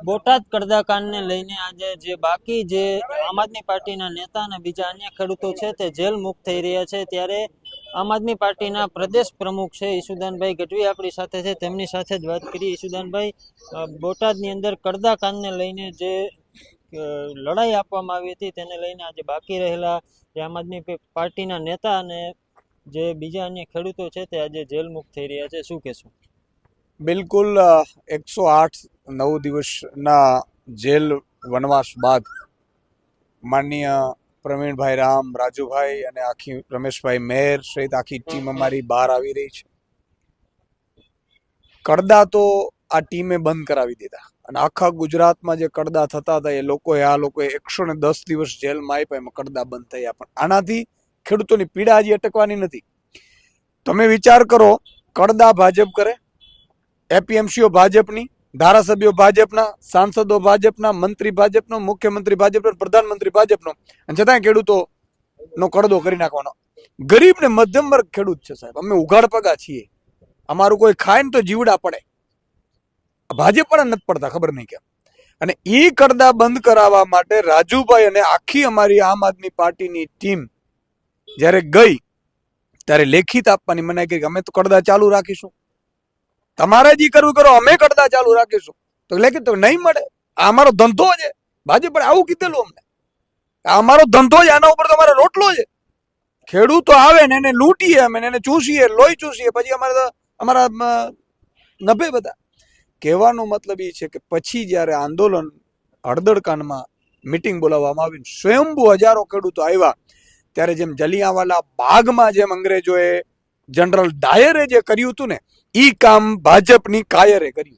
બોટાદ કડદાકાંડને લઈને આજે જે બાકી જે આમ આદમી પાર્ટીના નેતા અને બીજા અન્ય ખેડૂતો છે તે જેલ મુક્ત થઈ રહ્યા છે, ત્યારે આમ આદમી પાર્ટીના પ્રદેશ પ્રમુખ છે ઈશુદાનભાઈ ગઢવી આપણી સાથે છે, તેમની સાથે જ વાત કરીએ. ઈશુદાનભાઈ, બોટાદની અંદર કડદાકાંડને લઈને જે લડાઈ આપવામાં આવી હતી તેને લઈને આજે બાકી રહેલા જે આમ આદમી પાર્ટીના નેતા અને જે બીજા અન્ય ખેડૂતો છે તે આજે જેલ મુક્ત થઈ રહ્યા છે, શું કહેશો? બિલકુલ 108-9 દિવસના જેલ વનવાસ બાદ માનનીય પ્રવીણભાઈ રામ, રાજુભાઈ અને આખી રમેશભાઈ મેર સહિત આખી ટીમ અમારી બહાર આવી રહી છે. કડદા તો આ ટીમે બંધ કરાવી દીધા અને આખા ગુજરાતમાં જે કડદા થતા હતા આ લોકોએ 110 દિવસ જેલમાં આપ્યા, એમાં કડદા બંધ થયા. પણ આનાથી ખેડૂતોની પીડા હજી અટકવાની નથી. તમે વિચાર કરો, કડદા ભાજપ કરે, એપીએમસીઓ ભાજપની, ધારાસભ્યો ભાજપના, સાંસદો ભાજપના, મંત્રી ભાજપનો, મુખ્યમંત્રી ભાજપનો, પ્રધાનમંત્રી ભાજપનો, અને છતાં ખેડૂતોનો કડદો કરી નાખવાનો. ગરીબ ને મધ્યમ વર્ગ ખેડૂત છે સાહેબ, અમે ઉઘાડ પગા છીએ. અમારું કોઈ ખાય ને તો જીવડા પડે, ભાજપ પણ નથી પડતા, ખબર નહીં કેમ. અને એ કડદા બંધ કરાવવા માટે રાજુભાઈ અને આખી અમારી આમ આદમી પાર્ટીની ટીમ જ્યારે ગઈ ત્યારે લેખિત આપવાની મનાઈ કરી કે અમે તો કડદા ચાલુ રાખીશું, તમારે જે કરવું કરો, અમે કડદા ચાલુ રાખીશું. તો લેખિત તો નહીં મળે. આ અમારો ધંધો છે. ભાજપ આવું કીધેલું અમને, આ અમારો ધંધો છે, આના ઉપર તો અમારો રોટલો છે. ખેડૂતો આવે ને એને લૂંટીએ અમે, એને ચૂસીએ, લોહી ચૂસીએ, પછી અમારા નભે બધા. કહેવાનો મતલબ એ છે કે પછી જ્યારે આંદોલન હળદળકાંડમાં મિટિંગ બોલાવવામાં આવી, સ્વયંભૂ હજારો ખેડૂતો આવ્યા, ત્યારે જેમ જલિયાંવાલા બાગમાં જેમ અંગ્રેજોએ જનરલ ડાયરે જે કર્યું હતું ને, એ કામ ભાજપની કાયરે કર્યું.